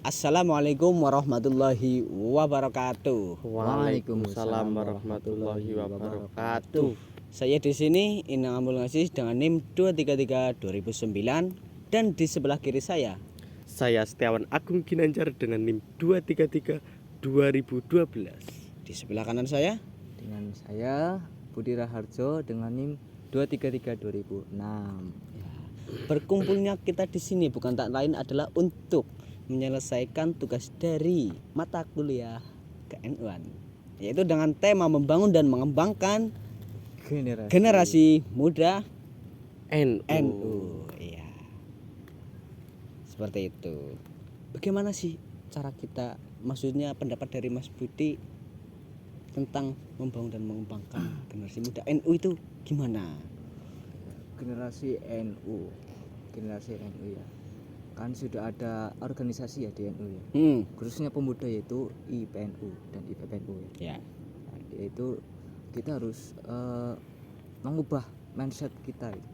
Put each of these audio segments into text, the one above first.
Assalamualaikum warahmatullahi wabarakatuh. Waalaikumsalam warahmatullahi wabarakatuh. Saya di sini Inang Ambul Ngasih dengan NIM 233 2009 dan di sebelah kiri saya Saya Setiawan Agung Ginanjar dengan NIM 233 2012. di sebelah kanan saya Dengan saya Budi Raharjo dengan NIM 233 2006. berkumpulnya kita di sini bukan tak lain adalah untuk menyelesaikan tugas dari mata kuliah KNU-an, yaitu dengan tema membangun dan mengembangkan generasi muda NU. Iya. Seperti itu. Bagaimana sih cara kita, maksudnya pendapat dari Mas Budi tentang membangun dan mengembangkan generasi muda NU itu gimana? Generasi NU ya. Kan sudah ada organisasi ya di NU ya. Khususnya pemuda yaitu IPNU dan IPPNU ya. Ya. Nah, yaitu kita harus mengubah mindset kita ya,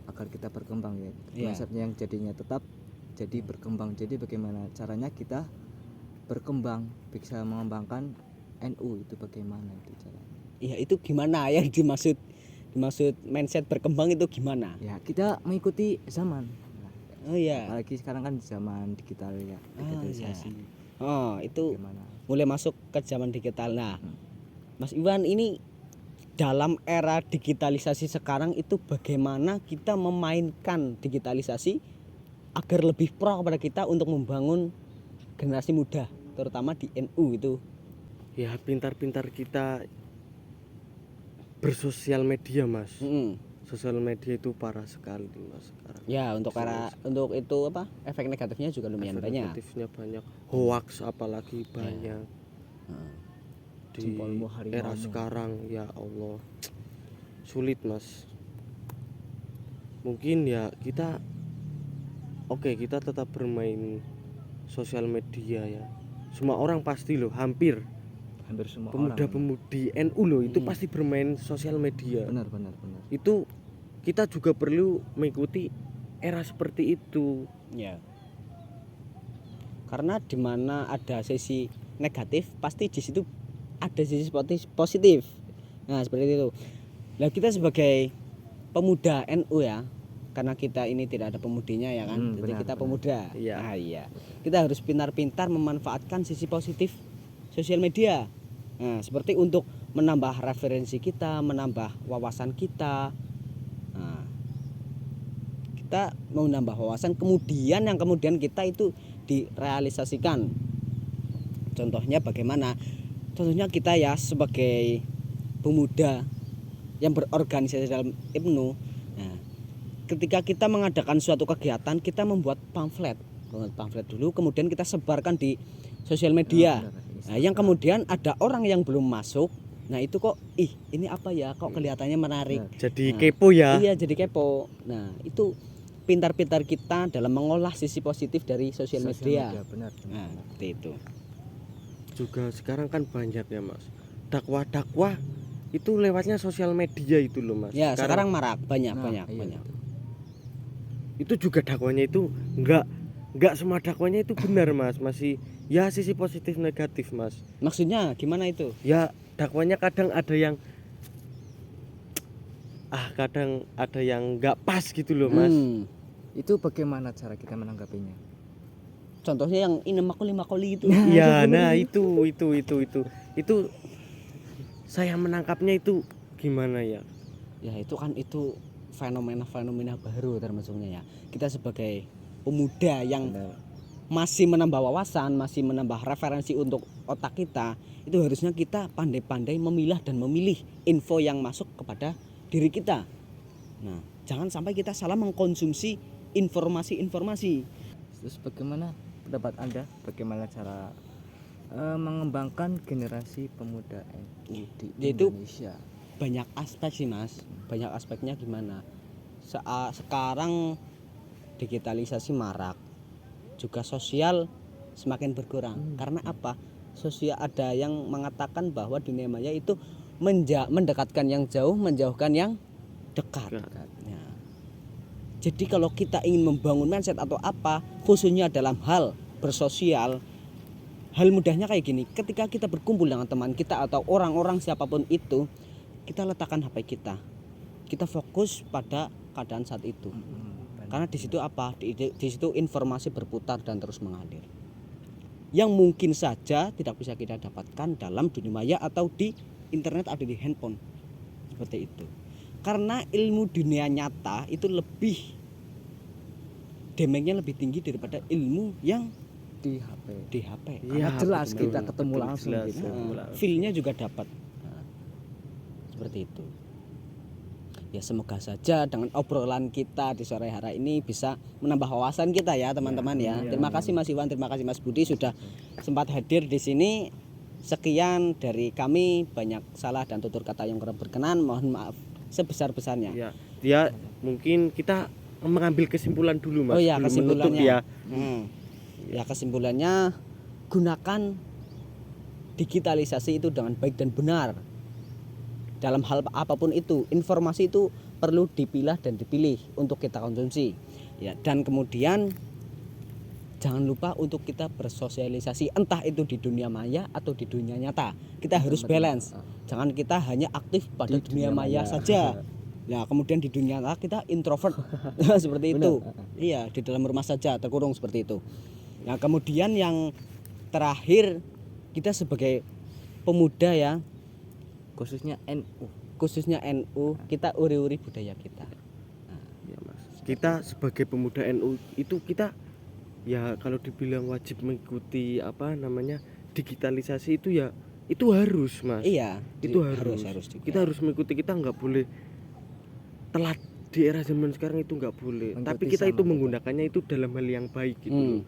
agar kita berkembang ya. Ya. Mindsetnya yang jadinya tetap jadi berkembang. Jadi bagaimana caranya kita berkembang bisa mengembangkan NU itu bagaimana itu caranya? Iya, itu gimana yang dimaksud mindset berkembang itu gimana? Ya kita mengikuti zaman. Oh iya. Apalagi sekarang kan zaman digital ya, digitalisasi. Oh, itu Bagaimana? mulai masuk ke zaman digital. Nah, Mas Iwan, ini dalam era digitalisasi sekarang itu bagaimana kita memainkan digitalisasi agar lebih pro kepada kita untuk membangun generasi muda, terutama di NU itu. Ya, pintar-pintar kita bersosial media, Mas. Sosial media itu parah sekali, Mas, sekarang. Ya, untuk itu apa? Efek negatifnya juga lumayan Efek banyak. negatifnya banyak. Hoax apalagi banyak. Di Jempolmu harimaumu. era sekarang, ya Allah, sulit, Mas. Mungkin ya kita kita tetap bermain sosial media ya. Semua orang pasti loh, hampir Semua pemuda-pemudi NU loh itu pasti bermain sosial media. benar. Itu kita juga perlu mengikuti era seperti itu. Ya. Karena di mana ada sisi negatif, pasti di situ ada sisi positif. Nah, seperti itu. Nah, kita sebagai pemuda NU ya, karena kita ini tidak ada pemudinya ya kan. Jadi benar, kita benar. pemuda. Iya. Nah, iya. Kita harus pintar-pintar memanfaatkan sisi positif sosial media. Nah, seperti untuk menambah referensi kita, menambah wawasan kita. Nah, kita mau nambah wawasan, kemudian kita itu direalisasikan. Contohnya bagaimana? Contohnya kita ya sebagai pemuda yang berorganisasi dalam IPNU. Nah, ketika kita mengadakan suatu kegiatan, kita membuat pamflet dulu, kemudian kita sebarkan di sosial media. Nah, yang kemudian ada orang yang belum masuk. Nah, itu kok ini apa ya? Kok kelihatannya menarik. Jadi Nah, kepo ya. Iya, jadi kepo. Nah, itu pintar-pintar kita dalam mengolah sisi positif dari sosial media. Benar. Nah, seperti itu. Juga sekarang kan banyak ya, Mas. Dakwah itu lewatnya sosial media itu loh, Mas. Ya, sekarang marak, banyak. Iya. Itu juga dakwahnya itu enggak semua dakwahnya itu benar, Mas. Masih ya sisi positif negatif, Mas. Maksudnya gimana itu? Ya dakwahnya kadang ada yang kadang ada yang enggak pas gitu loh, Mas. Itu bagaimana cara kita menanggapinya? Contohnya yang ini makuli itu. Iya, nah itu saya menangkapnya itu gimana ya? Ya, itu kan itu fenomena baru termasuknya ya. Kita sebagai pemuda yang masih menambah wawasan, masih menambah referensi untuk otak kita, itu harusnya kita pandai-pandai memilah dan memilih info yang masuk kepada diri kita. Nah, jangan sampai kita salah mengkonsumsi informasi. Terus bagaimana pendapat Anda? Bagaimana cara mengembangkan generasi pemuda NU di Yaitu Indonesia? Banyak aspek sih, Mas. Banyak aspeknya gimana? Sekarang digitalisasi marak. Juga sosial semakin berkurang. Karena apa? Sosial, ada yang mengatakan bahwa dunia maya itu mendekatkan yang jauh, menjauhkan yang dekat. Jadi kalau kita ingin membangun mindset atau apa, khususnya dalam hal bersosial, hal mudahnya kayak gini. Ketika kita berkumpul dengan teman kita atau orang-orang siapapun itu, kita letakkan HP kita. Kita fokus pada keadaan saat itu. Karena di situ apa? Di situ informasi berputar dan terus mengalir. Yang mungkin saja tidak bisa kita dapatkan dalam dunia maya atau di internet atau di handphone. Seperti itu. Karena ilmu dunia nyata itu lebih damage-nya lebih tinggi daripada ilmu yang di HP. di HP. Karena jelas betul, kita ketemu betul, langsung jelas, gitu. Feel-nya juga dapat. Nah, seperti itu. Ya semoga saja dengan obrolan kita di sore hari ini bisa menambah wawasan kita ya teman-teman ya. Terima kasih Mas Iwan, terima kasih Mas Budi sudah sempat hadir di sini. Sekian dari kami, banyak salah dan tutur kata yang kurang berkenan, mohon maaf sebesar-besarnya. Ya, dia mungkin kita mengambil kesimpulan dulu Mas. Oh ya, belum menutup kesimpulannya. ya. Ya kesimpulannya, gunakan digitalisasi itu dengan baik dan benar. Dalam hal apapun itu, informasi itu perlu dipilah dan dipilih untuk kita konsumsi. Ya, dan kemudian jangan lupa untuk kita bersosialisasi, entah itu di dunia maya atau di dunia nyata. Kita harus balance. Jangan kita hanya aktif pada dunia maya saja. Nah, kemudian di dunia nyata kita introvert seperti itu. Iya, di dalam rumah saja terkurung seperti itu. Nah, kemudian yang terakhir, kita sebagai pemuda ya, Khususnya NU. khususnya NU, kita uri-uri budaya kita. Ya, Mas. Kita sebagai pemuda NU itu kita ya kalau dibilang wajib mengikuti apa namanya digitalisasi itu ya itu harus Mas. Iya, Itu harus juga. kita harus mengikuti, kita nggak boleh telat di era zaman sekarang, itu nggak boleh. Mengikuti Tapi kita itu sama menggunakannya itu dalam hal yang baik gitu loh.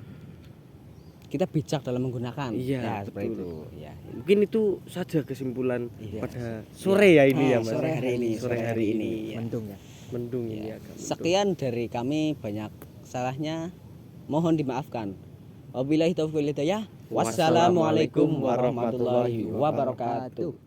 Kita bijak dalam menggunakan. Iya, ya, seperti itu. betul. Ya. Mungkin itu saja kesimpulan Iya. pada sore ya ini ya Mas. Sore hari ini, Sore hari ini. ya. Mendung ya. Mendung Ya. ini agak mendung. Sekian dari kami, banyak salahnya, mohon dimaafkan. Wabillahi taufiq wal hidayah. Wassalamualaikum warahmatullahi wabarakatuh.